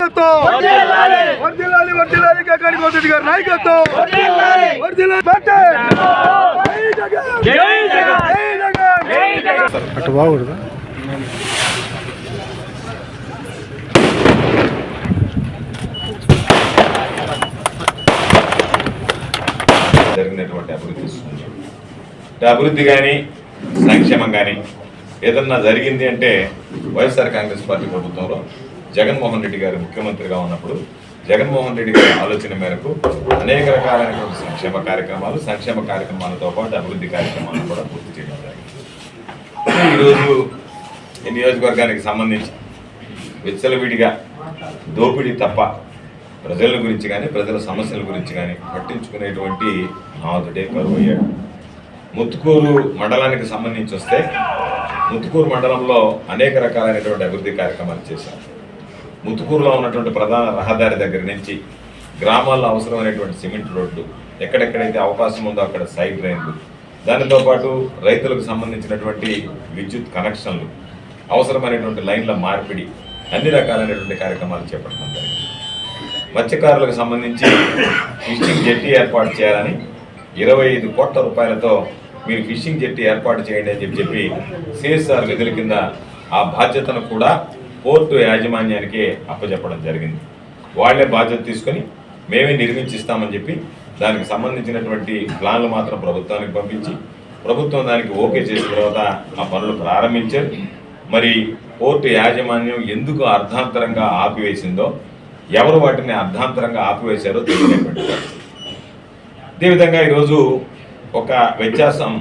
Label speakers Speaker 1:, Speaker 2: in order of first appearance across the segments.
Speaker 1: నాయకత్వం వర్ధిల్లాలి వర్ధిల్లాలి కాకాని గోవిందరెడ్డి గారి నాయకత్వం వర్ధిల్లాలి అటు బాగుండదా
Speaker 2: జరిగినటువంటి అభివృద్ధి కానీ సంక్షేమం కానీ ఏదన్నా జరిగింది అంటే వైఎస్ఆర్ కాంగ్రెస్ పార్టీ ప్రభుత్వంలో జగన్మోహన్ రెడ్డి గారు ముఖ్యమంత్రిగా ఉన్నప్పుడు జగన్మోహన్ రెడ్డి గారి ఆలోచన మేరకు అనేక రకాలైనటువంటి సంక్షేమ కార్యక్రమాలతో పాటు అభివృద్ధి కార్యక్రమాలను కూడా పూర్తి చేయడం జరిగింది. ఈరోజు ఈ నియోజకవర్గానికి సంబంధించి విచ్చలవిడిగా దోపిడీ తప్ప ప్రజల గురించి కానీ ప్రజల సమస్యల గురించి కానీ పట్టించుకునేటువంటి నాదుడే కరువయ్యాడు. ముత్తుకూరు మండలానికి సంబంధించి వస్తే ముత్తుకూరు మండలంలో అనేక రకాలైనటువంటి అభివృద్ధి కార్యక్రమాలు చేశారు. ముత్తుకూరులో ఉన్నటువంటి ప్రధాన రహదారి దగ్గర నుంచి గ్రామాల్లో అవసరమైనటువంటి సిమెంట్ రోడ్లు, ఎక్కడెక్కడైతే అవకాశం ఉందో అక్కడ సైడ్ డ్రైన్లు, దానితో పాటు రైతులకు సంబంధించినటువంటి విద్యుత్ కనెక్షన్లు, అవసరమైనటువంటి లైన్ల మార్పిడి, అన్ని రకాలైనటువంటి కార్యక్రమాలు చేపట్టడం జరిగింది. మత్స్యకారులకు సంబంధించి ఫిషింగ్ జెట్టి ఏర్పాటు చేయాలని 25 కోట్ల రూపాయలతో మీరు ఫిషింగ్ జెట్టి ఏర్పాటు చేయండి అని చెప్పి సిఎస్ఆర్ నిధుల కింద ఆ బాధ్యతను కూడా పోర్టు యాజమాన్యానికి అప్పచెప్పడం జరిగింది. వాళ్లే బాధ్యత తీసుకొని మేమే నిర్మించిస్తామని చెప్పి దానికి సంబంధించినటువంటి ప్లాన్లు మాత్రం ప్రభుత్వానికి పంపించి ప్రభుత్వం దానికి ఓకే చేసిన తర్వాత ఆ పనులు ప్రారంభించారు. మరి పోర్టు యాజమాన్యం ఎందుకు అర్ధాంతరంగా ఆపివేసిందో, ఎవరు వాటిని అర్ధాంతరంగా ఆపివేశారో తెలియనటువంటి పరిస్థితి. అదేవిధంగా ఈరోజు ఒక వ్యత్యాసం,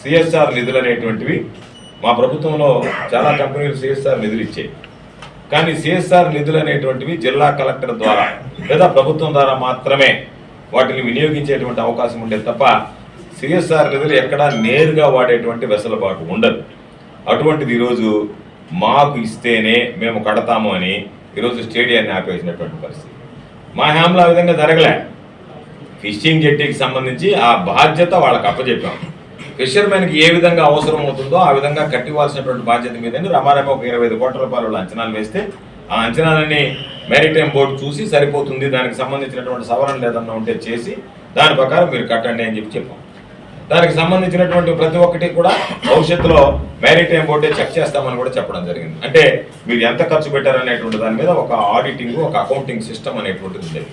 Speaker 2: సిఎస్ఆర్ నిధులు అనేటువంటివి మా ప్రభుత్వంలో చాలా కంపెనీలు సిఎస్ఆర్ నిధులు ఇచ్చాయి. కానీ సిఎస్ఆర్ నిధులు అనేటువంటివి జిల్లా కలెక్టర్ ద్వారా లేదా ప్రభుత్వం ద్వారా మాత్రమే వాటిని వినియోగించేటువంటి అవకాశం ఉండేది తప్ప సిఎస్ఆర్ నిధులు ఎక్కడా నేరుగా వాడేటువంటి వెసులుబాటు ఉండదు. అటువంటిది ఈరోజు మాకు ఇస్తేనే మేము కడతాము అని ఈరోజు స్టేడియాన్ని ఆపేసినటువంటి పరిస్థితి. మా హ్యాంలో ఆ విధంగా జరగలే. ఫిషింగ్ జెట్టీకి సంబంధించి ఆ బాధ్యత వాళ్ళకి అప్పచెప్పాం. ఫిషర్మెన్కి ఏ విధంగా అవసరం అవుతుందో ఆ విధంగా కట్టివ్వాల్సినటువంటి బాధ్యత మీద రమారమ ఒక 25 కోట్ల రూపాయల అంచనాలు వేస్తే ఆ అంచనాలని మ్యారిటైమ్ బోర్డు చూసి సరిపోతుంది, దానికి సంబంధించినటువంటి సవరణలు ఏదన్నా ఉంటే చేసి దాని ప్రకారం మీరు కట్టండి అని చెప్పాం. దానికి సంబంధించినటువంటి ప్రతి ఒక్కటి కూడా భవిష్యత్తులో మ్యారిటైమ్ బోర్డే చెక్ చేస్తామని కూడా చెప్పడం జరిగింది. అంటే మీరు ఎంత ఖర్చు పెట్టారనేటువంటి దాని మీద ఒక ఆడిటింగ్, ఒక అకౌంటింగ్ సిస్టమ్ అనేటువంటిది ఉండేది.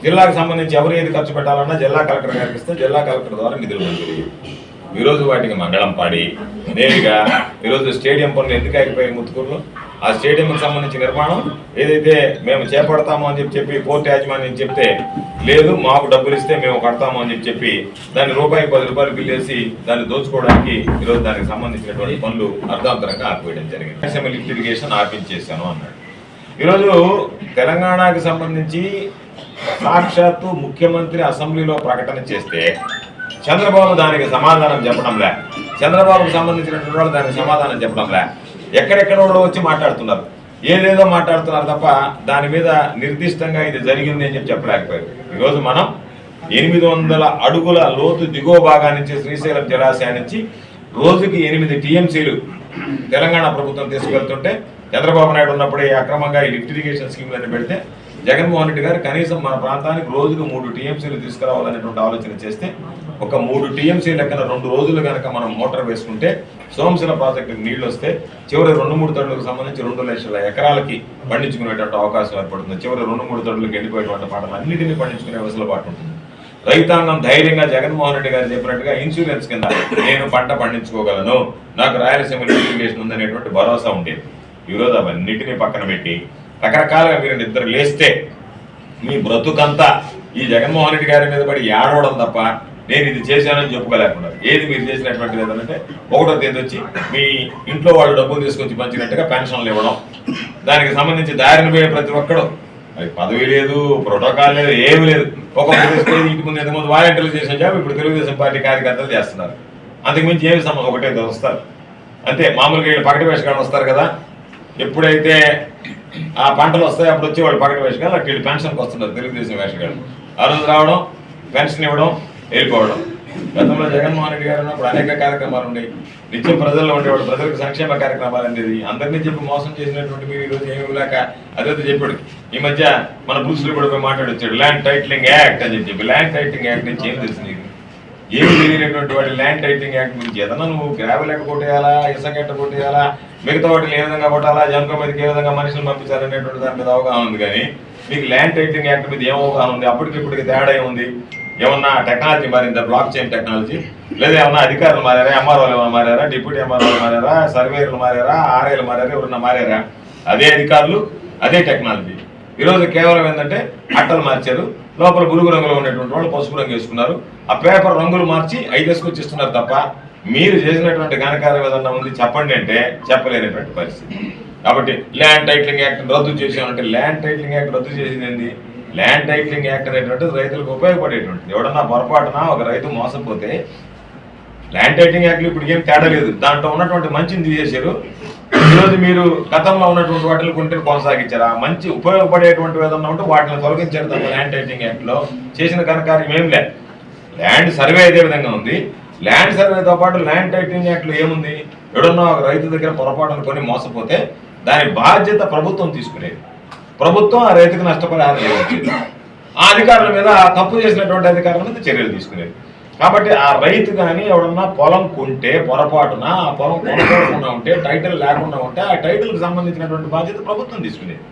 Speaker 2: జిల్లాకు సంబంధించి ఎవరు ఏది ఖర్చు పెట్టాలన్నా జిల్లా కలెక్టర్ గారికి ఇస్తే జిల్లా కలెక్టర్ ద్వారా నిధులు మంజూరు. ఈరోజు వాటికి మంగళం పాడి నేరుగా ఈరోజు స్టేడియం పనులు ఎందుకు ఆగిపోయాయి ముత్తుకూరులో, ఆ స్టేడియంకి సంబంధించిన నిర్మాణం ఏదైతే మేము చేపడతాము అని చెప్పి పోర్టు యాజమాన్యం చెప్తే లేదు మాకు డబ్బులు ఇస్తే మేము కడతాము అని చెప్పి దాన్ని రూపాయికి 10 రూపాయలు బిల్లు వేసి దాన్ని దోచుకోవడానికి ఈరోజు దానికి సంబంధించినటువంటి పనులు అర్ధాంతరంగా ఆపివేయడం జరిగింది. లిఫ్ట్ ఇరిగేషన్ ఆపించేశాను అన్నాడు. ఈరోజు తెలంగాణకి సంబంధించి సాక్షాత్తు ముఖ్యమంత్రి అసెంబ్లీలో ప్రకటన చేస్తే చంద్రబాబు దానికి సమాధానం చెప్పడంలే, చంద్రబాబుకు సంబంధించినటువంటి వాళ్ళు దానికి సమాధానం చెప్పడంలే, ఎక్కడెక్కడో వచ్చి మాట్లాడుతున్నారు, ఏదేదో మాట్లాడుతున్నారు తప్ప దాని మీద నిర్దిష్టంగా ఇది జరిగింది అని చెప్పలేకపోయారు. ఈరోజు మనం 800 అడుగుల లోతు దిగువ భాగాన్ని నుంచి శ్రీశైలం జలాశయం నుంచి రోజుకి 8 టీఎంసీలు తెలంగాణ ప్రభుత్వం తీసుకెళ్తుంటే చంద్రబాబు నాయుడు ఉన్నప్పుడే అక్రమంగా ఈ లిఫ్ట్ ఇరిగేషన్ స్కీమ్లన్నీ పెడితే జగన్మోహన్ రెడ్డి గారు కనీసం మన ప్రాంతానికి రోజుకు 3 టీఎంసీలు తీసుకురావాలనేటువంటి ఆలోచన చేస్తే ఒక 3 టీఎంసీ లెక్కన 2 రోజులు కనుక మనం మోటార్ వేసుకుంటే సోమశిల ప్రాజెక్టుకి నీళ్లు వస్తే చివరి 2-3 తడులకు సంబంధించి 2 లక్షల ఎకరాలకి పండించుకునేటువంటి అవకాశం ఏర్పడుతుంది. చివరి 2-3 తడులకు ఎండిపోయేటువంటి పంటలు అన్నింటినీ పండించుకునే వెసులుబాటు ఉంటుంది. రైతాంగం ధైర్యంగా జగన్మోహన్ రెడ్డి గారు చెప్పినట్టుగా ఇన్సూరెన్స్ కింద నేను పంట పండించుకోగలను, నాకు రాయలసీమ ఇరిగేషన్ ఉందనేటువంటి భరోసా ఉండేది. ఈరోజు అవన్నిటినీ పక్కన పెట్టి రకరకాలుగా మీరు నిద్ర లేస్తే మీ బ్రతుకంతా ఈ జగన్మోహన్ రెడ్డి గారి మీద పడి ఏడవడం తప్ప నేను ఇది చేశానని చెప్పుకోలేకున్నారు. ఏది మీరు చేసినటువంటిది ఏదంటే 1వ తేదీ వచ్చి మీ ఇంట్లో వాళ్ళు డబ్బులు తీసుకొచ్చి పంచినట్టుగా పెన్షన్లు ఇవ్వడం, దానికి సంబంధించి దారిని పోయే ప్రతి ఒక్కడు అది పదవి లేదు, ప్రోటోకాల్ లేదు, ఏమి లేదు. ఒక్కొక్క ఇంటి ముందు ఎంతమంది వాలంటీర్లు చేసిన జాబ్ ఇప్పుడు తెలుగుదేశం పార్టీ కార్యకర్తలు చేస్తున్నారు. అంతకుమించి ఏమి సంబంధం, ఒకటే వస్తారు అంతే. మామూలుగా పగటి వేషగాళ్ళు వస్తారు కదా, ఎప్పుడైతే ఆ పంటలు వస్తాయి అప్పుడు వచ్చి వాళ్ళు పగటి వేషగాళ్ళు అటు పెన్షన్కి వస్తున్నారు తెలుగుదేశం వేషగాళ్ళు. ఆ రోజు రావడం, పెన్షన్ ఇవ్వడం, వెళ్ళిపోవడం. గతంలో జగన్మోహన్ రెడ్డి గారు ఉన్నప్పుడు అనేక కార్యక్రమాలు ఉన్నాయి. నిత్యం ప్రజల్లో ఉండేవాడు, ప్రజలకు సంక్షేమ కార్యక్రమాలు అనేది అందరినీ చెప్పి మోసం చేసినటువంటి మీరు ఈరోజు ఏమి లేక అదే చెప్పాడు. ఈ మధ్య మన బ్రూస్లీ కూడా పోయి మాట్లాడొచ్చాడు, ల్యాండ్ టైటిలింగ్ యాక్ట్ అని చెప్పి. ల్యాండ్ టైటిలింగ్ యాక్ట్ నుంచి ఏం తెలుసు నీకు? ఏమి తెలియనటువంటి వాటి ల్యాండ్ టైటిలింగ్ యాక్ట్ గురించి ఏదన్నా నువ్వు గ్రావెల్ ఎట్ట కొట్టేయాలా, ఇసుక ఎట్ట కొట్టేయాలా, మిగతా వాటిని ఏ విధంగా కొట్టాలా, జంకో మీదకి ఏ విధంగా మనుషులు పంపించాలనేటువంటి దాని మీద అవగాహన ఉంది. కానీ మీకు ల్యాండ్ టైటిలింగ్ యాక్ట్ మీద ఏం అవగాహన ఉంది? అప్పటికిప్పటికి తేడా ఏముంది? ఏమన్నా టెక్నాలజీ మారిందా? బ్లాక్ చైన్ టెక్నాలజీ, లేదా ఏమన్నా అధికారులు మారారా? ఎంఆర్ఓలు ఏమైనా మారారా? డిప్యూటీ ఎంఆర్ఓలు మారారా? సర్వేయర్లు మారారా? ఆర్ఐలు మారారా? ఎవరన్నా మారారా? అదే అధికారులు, అదే టెక్నాలజీ. ఈరోజు కేవలం ఏంటంటే అట్టలు మార్చారు, లోపల బులుగు రంగులో ఉన్నటువంటి వాళ్ళు పసుపు రంగు వేసుకున్నారు, ఆ పేపర్ రంగులు మార్చి 5 వేసుకొచ్చి ఇస్తున్నారు తప్ప మీరు చేసినటువంటి ఘనకార్యం ఏదన్నా ఉంది చెప్పండి అంటే చెప్పలేనటువంటి పరిస్థితి. కాబట్టి ల్యాండ్ టైటిలింగ్ యాక్ట్ రద్దు చేసామంటే ల్యాండ్ టైటిలింగ్ యాక్ట్ రద్దు చేసింది ఏంది? ల్యాండ్ టైటిలింగ్ యాక్ట్ అనేటువంటిది రైతులకు ఉపయోగపడేటువంటిది. ఎవడన్నా పొరపాటున ఒక రైతు మోసపోతే ల్యాండ్ టైటిలింగ్ యాక్ట్లో ఇప్పుడు ఏం తేడా లేదు, దాంట్లో ఉన్నటువంటి మంచిని తీసేశారు. ఈరోజు మీరు గతంలో ఉన్నటువంటి వాటిని కొంటే కొనసాగించారు. ఆ మంచి ఉపయోగపడేటువంటి ఏదన్నా ఉంటే వాటిని తొలగించారు తప్ప ల్యాండ్ టైటిలింగ్ యాక్ట్లో చేసిన ఘనకార్యం ఏం లేదు. ల్యాండ్ సర్వే అదే విధంగా ఉంది. ల్యాండ్ సర్వేతో పాటు ల్యాండ్ టైటిలింగ్ యాక్ట్లో ఏముంది? ఎవడన్నా ఒక రైతు దగ్గర పొరపాటును కొని మోసపోతే దాని బాధ్యత ప్రభుత్వం తీసుకునేది. ప్రభుత్వం ఆ రైతుకు నష్టపరిహారం ఇవ్వచ్చేది. ఆ అధికారుల మీద తప్పు చేసినటువంటి అధికారుల మీద చర్యలు తీసుకునేది. కాబట్టి ఆ రైతు కానీ ఎవడన్నా పొలం కొంటే పొరపాటున ఆ పొలం కొనుక్కోకుండా ఉంటే, టైటిల్ లేకుండా ఉంటే ఆ టైటిల్కి సంబంధించినటువంటి బాధ్యత ప్రభుత్వం తీసుకునేది.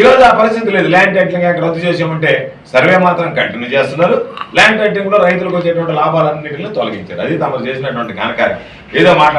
Speaker 2: ఈరోజు ఆ పరిస్థితి లేదు. ల్యాండ్ టైటిలింగ్ యాక్ట్ రద్దు చేసామంటే సర్వే మాత్రం కంటిన్యూ చేస్తున్నారు. ల్యాండ్ టైటిలింగ్ లో రైతులకు వచ్చేటువంటి లాభాలన్నింటినీ తొలగించారు. అది తమరు చేసినటువంటి ఘనకార్యం. ఏదో